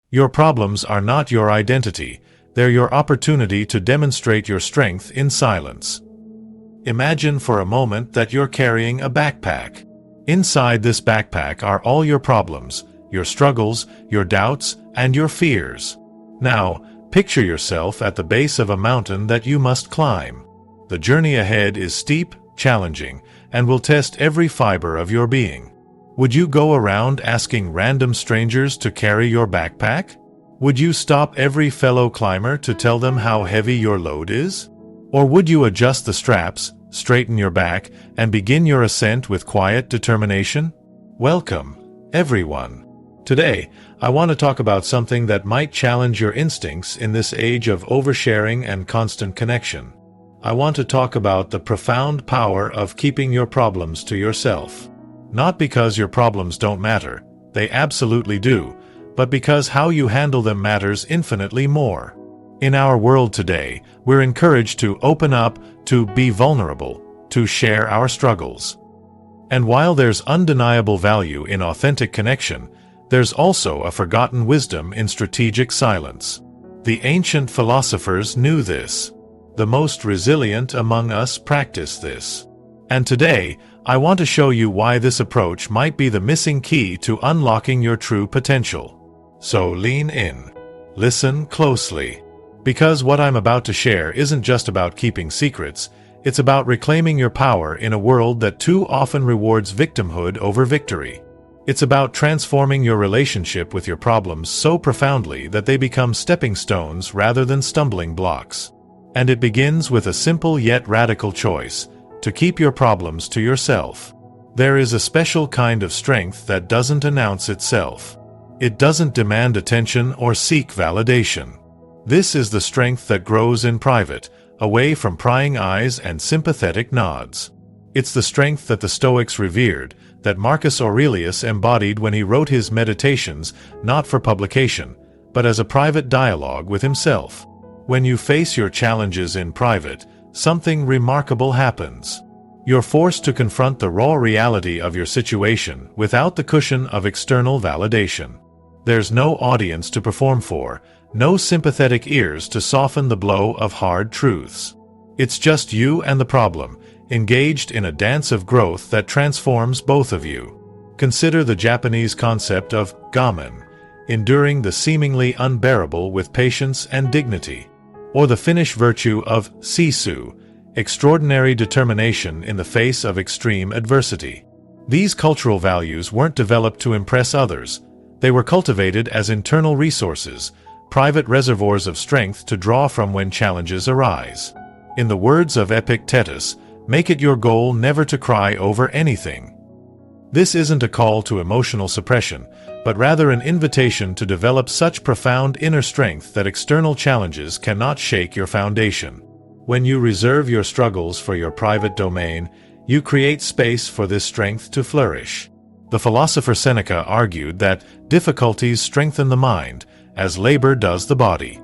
Your problems are not your identity, they're your opportunity to demonstrate your strength in silence. Imagine for a moment that you're carrying a backpack. Inside this backpack are all your problems, your struggles, your doubts, and your fears. Now, picture yourself at the base of a mountain that you must climb. The journey ahead is steep, challenging, and will test every fiber of your being. Would you go around asking random strangers to carry your backpack? Would you stop every fellow climber to tell them how heavy your load is? Or would you adjust the straps, straighten your back, and begin your ascent with quiet determination? Welcome, everyone. Today, I want to talk about something that might challenge your instincts in this age of oversharing and constant connection. I want to talk about the profound power of keeping your problems to yourself. Not because your problems don't matter, they absolutely do, but because how you handle them matters infinitely more. In our world today, we're encouraged to open up, to be vulnerable, to share our struggles. And while there's undeniable value in authentic connection, there's also a forgotten wisdom in strategic silence. The ancient philosophers knew this. The most resilient among us practice this. And today, I want to show you why this approach might be the missing key to unlocking your true potential. So lean in. Listen closely. Because what I'm about to share isn't just about keeping secrets, it's about reclaiming your power in a world that too often rewards victimhood over victory. It's about transforming your relationship with your problems so profoundly that they become stepping stones rather than stumbling blocks. And it begins with a simple yet radical choice: to keep your problems to yourself. There is a special kind of strength that doesn't announce itself. It doesn't demand attention or seek validation. This is the strength that grows in private, away from prying eyes and sympathetic nods. It's the strength that the Stoics revered, that Marcus Aurelius embodied when he wrote his Meditations, not for publication, but as a private dialogue with himself. When you face your challenges in private, something remarkable happens. You're forced to confront the raw reality of your situation without the cushion of external validation. There's no audience to perform for, no sympathetic ears to soften the blow of hard truths. It's just you and the problem, engaged in a dance of growth that transforms both of you. Consider the Japanese concept of gamen, enduring the seemingly unbearable with patience and dignity, or the Finnish virtue of sisu, extraordinary determination in the face of extreme adversity. These cultural values weren't developed to impress others. They were cultivated as internal resources, private reservoirs of strength to draw from when challenges arise. In the words of Epictetus, make it your goal never to cry over anything. This isn't a call to emotional suppression, but rather an invitation to develop such profound inner strength that external challenges cannot shake your foundation. When you reserve your struggles for your private domain, you create space for this strength to flourish. The philosopher Seneca argued that difficulties strengthen the mind, as labor does the body.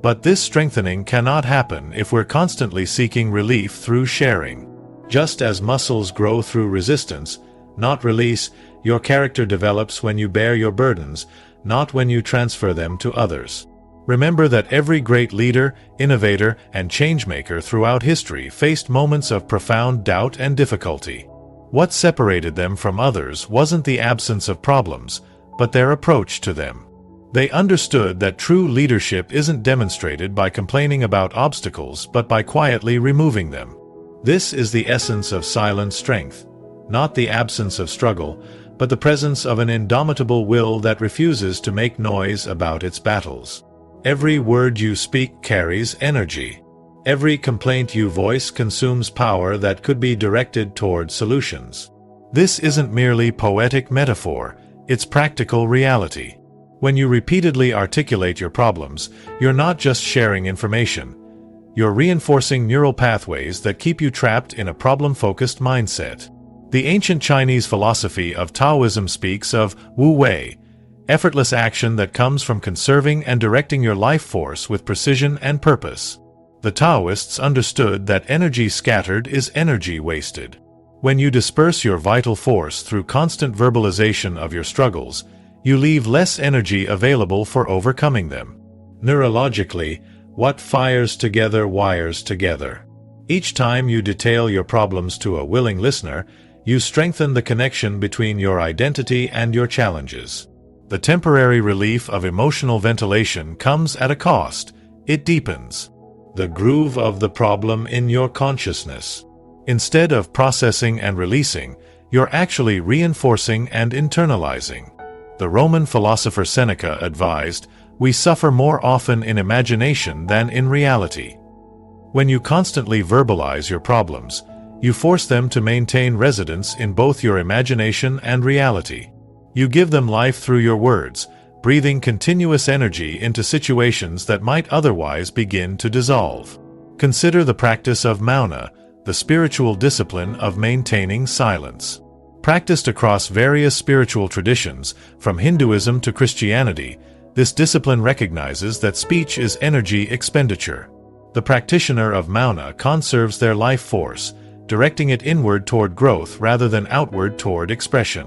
But this strengthening cannot happen if we're constantly seeking relief through sharing. Just as muscles grow through resistance, not release, your character develops when you bear your burdens, not when you transfer them to others. Remember that every great leader, innovator, and changemaker throughout history faced moments of profound doubt and difficulty. What separated them from others wasn't the absence of problems, but their approach to them. They understood that true leadership isn't demonstrated by complaining about obstacles but by quietly removing them. This is the essence of silent strength, not the absence of struggle, but the presence of an indomitable will that refuses to make noise about its battles. Every word you speak carries energy. Every complaint you voice consumes power that could be directed toward solutions. This isn't merely poetic metaphor, it's practical reality. When you repeatedly articulate your problems, you're not just sharing information. You're reinforcing neural pathways that keep you trapped in a problem-focused mindset. The ancient Chinese philosophy of Taoism speaks of Wu Wei, effortless action that comes from conserving and directing your life force with precision and purpose. The Taoists understood that energy scattered is energy wasted. When you disperse your vital force through constant verbalization of your struggles, you leave less energy available for overcoming them. Neurologically, what fires together wires together. Each time you detail your problems to a willing listener, you strengthen the connection between your identity and your challenges. The temporary relief of emotional ventilation comes at a cost. It deepens the groove of the problem in your consciousness. Instead of processing and releasing, you're actually reinforcing and internalizing. The Roman philosopher Seneca advised, "We suffer more often in imagination than in reality." When you constantly verbalize your problems, you force them to maintain residence in both your imagination and reality. You give them life through your words, breathing continuous energy into situations that might otherwise begin to dissolve. Consider the practice of mauna, the spiritual discipline of maintaining silence. Practiced across various spiritual traditions, from Hinduism to Christianity, this discipline recognizes that speech is energy expenditure. The practitioner of mauna conserves their life force, directing it inward toward growth rather than outward toward expression.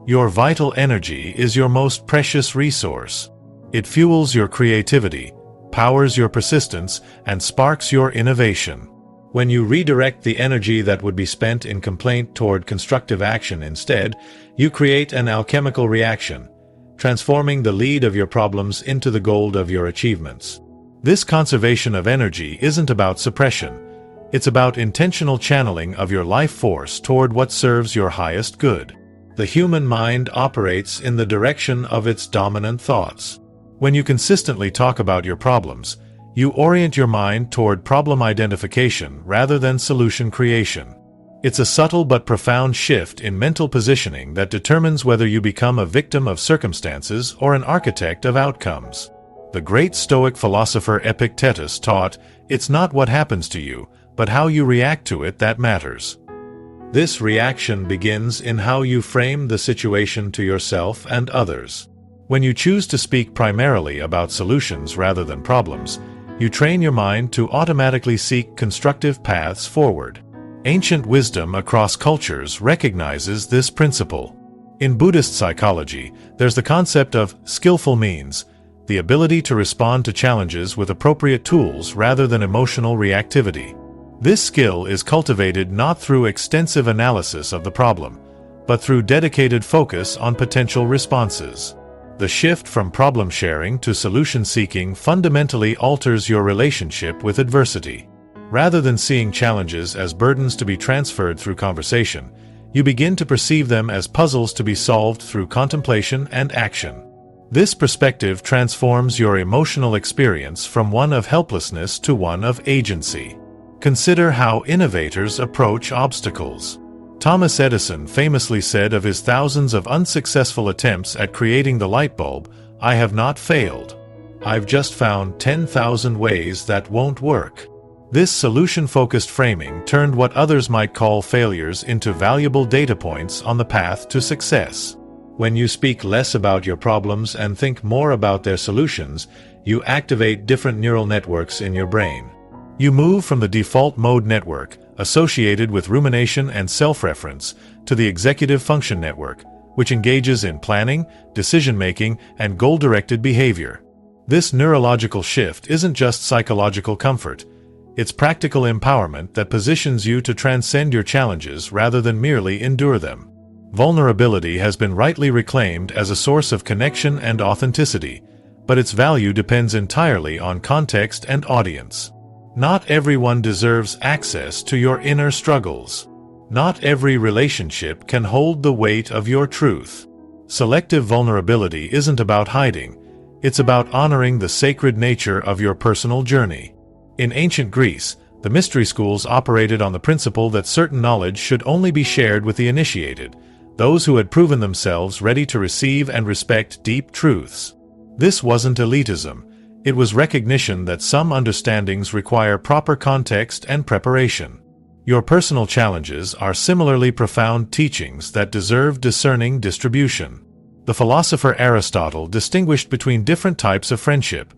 Your vital energy is your most precious resource. It fuels your creativity, powers your persistence, and sparks your innovation. When you redirect the energy that would be spent in complaint toward constructive action instead, you create an alchemical reaction, transforming the lead of your problems into the gold of your achievements. This conservation of energy isn't about suppression. It's about intentional channeling of your life force toward what serves your highest good. The human mind operates in the direction of its dominant thoughts. When you consistently talk about your problems, you orient your mind toward problem identification rather than solution creation. It's a subtle but profound shift in mental positioning that determines whether you become a victim of circumstances or an architect of outcomes. The great Stoic philosopher Epictetus taught, "It's not what happens to you, but how you react to it that matters." This reaction begins in how you frame the situation to yourself and others. When you choose to speak primarily about solutions rather than problems, you train your mind to automatically seek constructive paths forward. Ancient wisdom across cultures recognizes this principle. In Buddhist psychology, there's the concept of skillful means, the ability to respond to challenges with appropriate tools rather than emotional reactivity. This skill is cultivated not through extensive analysis of the problem, but through dedicated focus on potential responses. The shift from problem sharing to solution seeking fundamentally alters your relationship with adversity. Rather than seeing challenges as burdens to be transferred through conversation, you begin to perceive them as puzzles to be solved through contemplation and action. This perspective transforms your emotional experience from one of helplessness to one of agency. Consider how innovators approach obstacles. Thomas Edison famously said of his thousands of unsuccessful attempts at creating the light bulb, "I have not failed. I've just found 10,000 ways that won't work." This solution-focused framing turned what others might call failures into valuable data points on the path to success. When you speak less about your problems and think more about their solutions, you activate different neural networks in your brain. You move from the default mode network, associated with rumination and self-reference, to the executive function network, which engages in planning, decision-making, and goal-directed behavior. This neurological shift isn't just psychological comfort. It's practical empowerment that positions you to transcend your challenges rather than merely endure them. Vulnerability has been rightly reclaimed as a source of connection and authenticity, but its value depends entirely on context and audience. Not everyone deserves access to your inner struggles. Not every relationship can hold the weight of your truth. Selective vulnerability isn't about hiding. It's about honoring the sacred nature of your personal journey. In ancient Greece, the mystery schools operated on the principle that certain knowledge should only be shared with the initiated, those who had proven themselves ready to receive and respect deep truths. This wasn't elitism. It was recognition that some understandings require proper context and preparation. Your personal challenges are similarly profound teachings that deserve discerning distribution. The philosopher Aristotle distinguished between different types of friendship: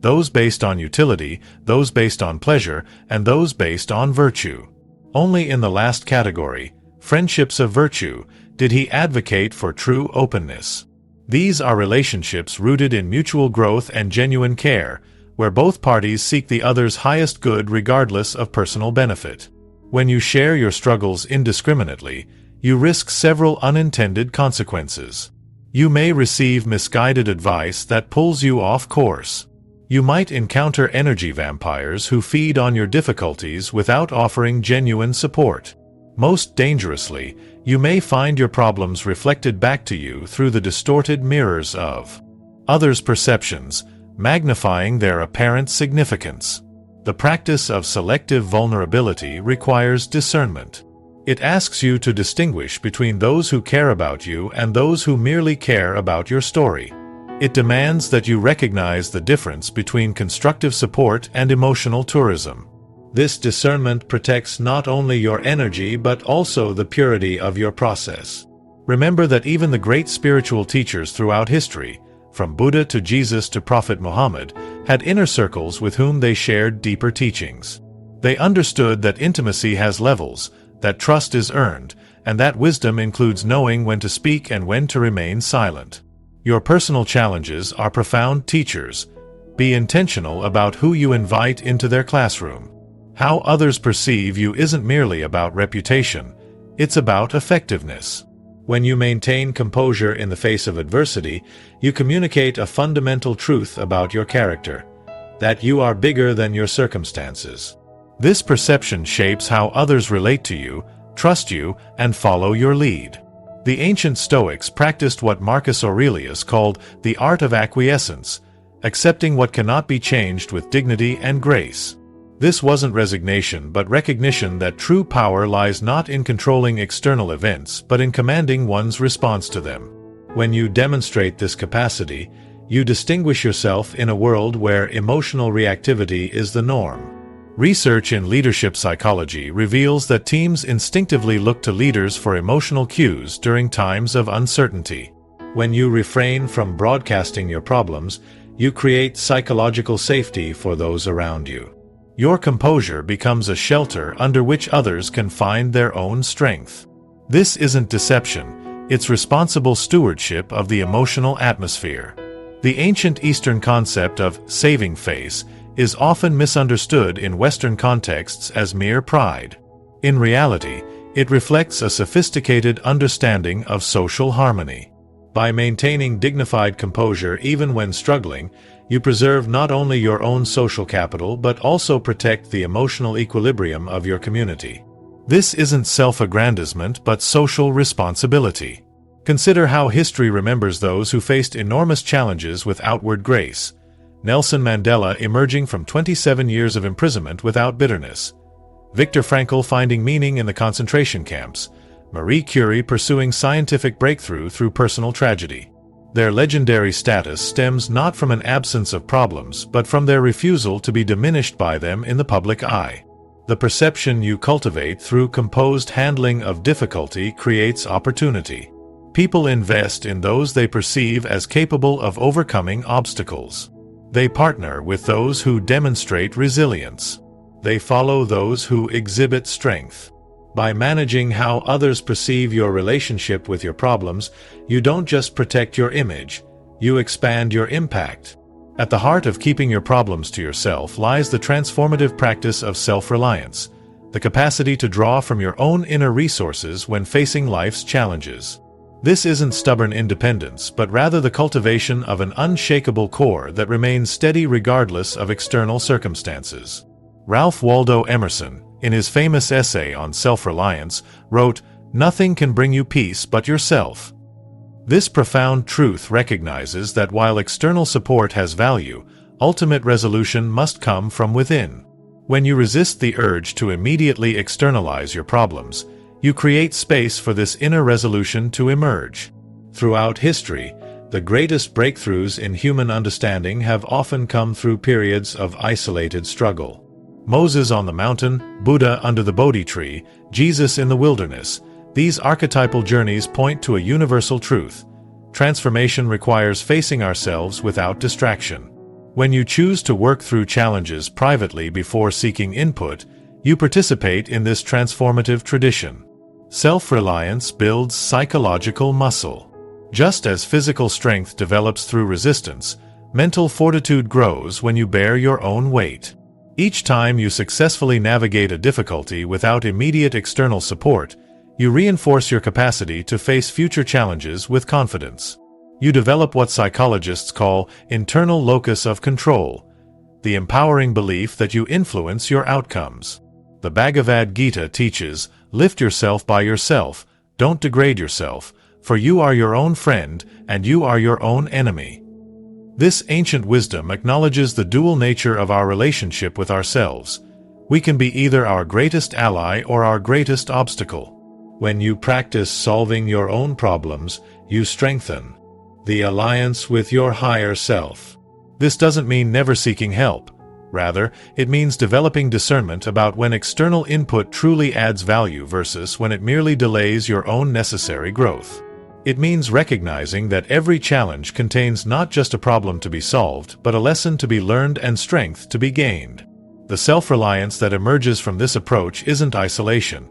those based on utility, those based on pleasure, and those based on virtue. Only in the last category, friendships of virtue, did he advocate for true openness. These are relationships rooted in mutual growth and genuine care, where both parties seek the other's highest good regardless of personal benefit. When you share your struggles indiscriminately, you risk several unintended consequences. You may receive misguided advice that pulls you off course. You might encounter energy vampires who feed on your difficulties without offering genuine support. Most dangerously, you may find your problems reflected back to you through the distorted mirrors of others' perceptions, magnifying their apparent significance. The practice of selective vulnerability requires discernment. It asks you to distinguish between those who care about you and those who merely care about your story. It demands that you recognize the difference between constructive support and emotional tourism. This discernment protects not only your energy but also the purity of your process. Remember that even the great spiritual teachers throughout history, from Buddha to Jesus to Prophet Muhammad, had inner circles with whom they shared deeper teachings. They understood that intimacy has levels, that trust is earned, and that wisdom includes knowing when to speak and when to remain silent. Your personal challenges are profound teachers. Be intentional about who you invite into their classroom. How others perceive you isn't merely about reputation, it's about effectiveness. When you maintain composure in the face of adversity, you communicate a fundamental truth about your character, that you are bigger than your circumstances. This perception shapes how others relate to you, trust you, and follow your lead. The ancient Stoics practiced what Marcus Aurelius called the art of acquiescence, accepting what cannot be changed with dignity and grace. This wasn't resignation but recognition that true power lies not in controlling external events but in commanding one's response to them. When you demonstrate this capacity, you distinguish yourself in a world where emotional reactivity is the norm. Research in leadership psychology reveals that teams instinctively look to leaders for emotional cues during times of uncertainty. When you refrain from broadcasting your problems, you create psychological safety for those around you. Your composure becomes a shelter under which others can find their own strength. This isn't deception, it's responsible stewardship of the emotional atmosphere. The ancient Eastern concept of saving face is often misunderstood in Western contexts as mere pride. In reality, it reflects a sophisticated understanding of social harmony. By maintaining dignified composure even when struggling, you preserve not only your own social capital but also protect the emotional equilibrium of your community. This isn't self-aggrandizement but social responsibility. Consider how history remembers those who faced enormous challenges with outward grace. Nelson Mandela emerging from 27 years of imprisonment without bitterness. Viktor Frankl finding meaning in the concentration camps. Marie Curie pursuing scientific breakthrough through personal tragedy. Their legendary status stems not from an absence of problems but from their refusal to be diminished by them in the public eye. The perception you cultivate through composed handling of difficulty creates opportunity. People invest in those they perceive as capable of overcoming obstacles. They partner with those who demonstrate resilience. They follow those who exhibit strength. By managing how others perceive your relationship with your problems, you don't just protect your image, you expand your impact. At the heart of keeping your problems to yourself lies the transformative practice of self-reliance, the capacity to draw from your own inner resources when facing life's challenges. This isn't stubborn independence, but rather the cultivation of an unshakable core that remains steady regardless of external circumstances. Ralph Waldo Emerson, in his famous essay on self-reliance, wrote, "Nothing can bring you peace but yourself." This profound truth recognizes that while external support has value, ultimate resolution must come from within. When you resist the urge to immediately externalize your problems, you create space for this inner resolution to emerge. Throughout history, the greatest breakthroughs in human understanding have often come through periods of isolated struggle. Moses on the mountain, Buddha under the Bodhi tree, Jesus in the wilderness. These archetypal journeys point to a universal truth. Transformation requires facing ourselves without distraction. When you choose to work through challenges privately before seeking input, you participate in this transformative tradition. Self-reliance builds psychological muscle. Just as physical strength develops through resistance, mental fortitude grows when you bear your own weight. Each time you successfully navigate a difficulty without immediate external support, you reinforce your capacity to face future challenges with confidence. You develop what psychologists call internal locus of control, the empowering belief that you influence your outcomes. The Bhagavad Gita teaches, "Lift yourself by yourself, don't degrade yourself, for you are your own friend and you are your own enemy." This ancient wisdom acknowledges the dual nature of our relationship with ourselves. We can be either our greatest ally or our greatest obstacle. When you practice solving your own problems, you strengthen the alliance with your higher self. This doesn't mean never seeking help. Rather, it means developing discernment about when external input truly adds value versus when it merely delays your own necessary growth. It means recognizing that every challenge contains not just a problem to be solved, but a lesson to be learned and strength to be gained. The self-reliance that emerges from this approach isn't isolation.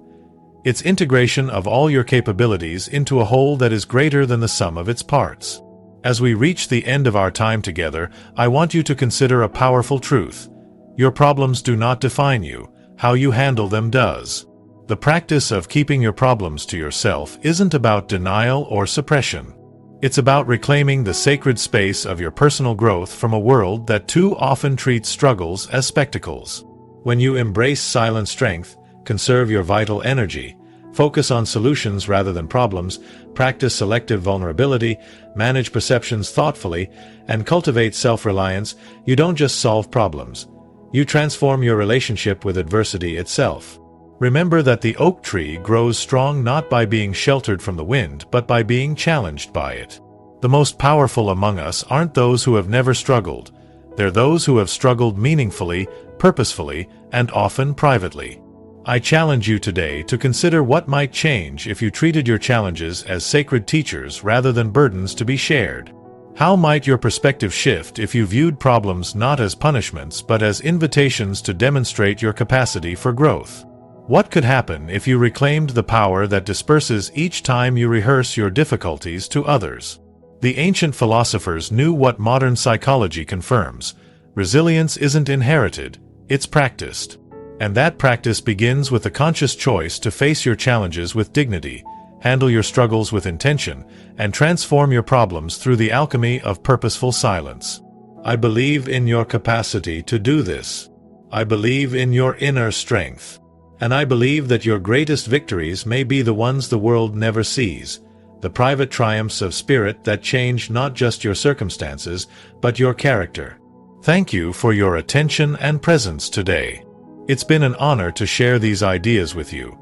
It's integration of all your capabilities into a whole that is greater than the sum of its parts. As we reach the end of our time together, I want you to consider a powerful truth. Your problems do not define you. How you handle them does. The practice of keeping your problems to yourself isn't about denial or suppression. It's about reclaiming the sacred space of your personal growth from a world that too often treats struggles as spectacles. When you embrace silent strength, conserve your vital energy, focus on solutions rather than problems, practice selective vulnerability, manage perceptions thoughtfully, and cultivate self-reliance, you don't just solve problems. You transform your relationship with adversity itself. Remember that the oak tree grows strong not by being sheltered from the wind, but by being challenged by it. The most powerful among us aren't those who have never struggled. They're those who have struggled meaningfully, purposefully, and often privately. I challenge you today to consider what might change if you treated your challenges as sacred teachers rather than burdens to be shared. How might your perspective shift if you viewed problems not as punishments but as invitations to demonstrate your capacity for growth? What could happen if you reclaimed the power that disperses each time you rehearse your difficulties to others? The ancient philosophers knew what modern psychology confirms. Resilience isn't inherited, it's practiced. And that practice begins with the conscious choice to face your challenges with dignity, handle your struggles with intention, and transform your problems through the alchemy of purposeful silence. I believe in your capacity to do this. I believe in your inner strength. And I believe that your greatest victories may be the ones the world never sees, the private triumphs of spirit that change not just your circumstances, but your character. Thank you for your attention and presence today. It's been an honor to share these ideas with you.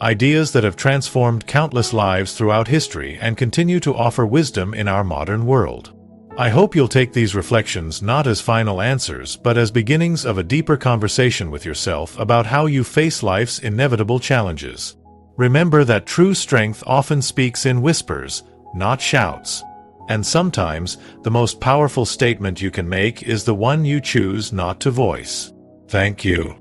Ideas that have transformed countless lives throughout history and continue to offer wisdom in our modern world. I hope you'll take these reflections not as final answers, but as beginnings of a deeper conversation with yourself about how you face life's inevitable challenges. Remember that true strength often speaks in whispers, not shouts. And sometimes, the most powerful statement you can make is the one you choose not to voice. Thank you.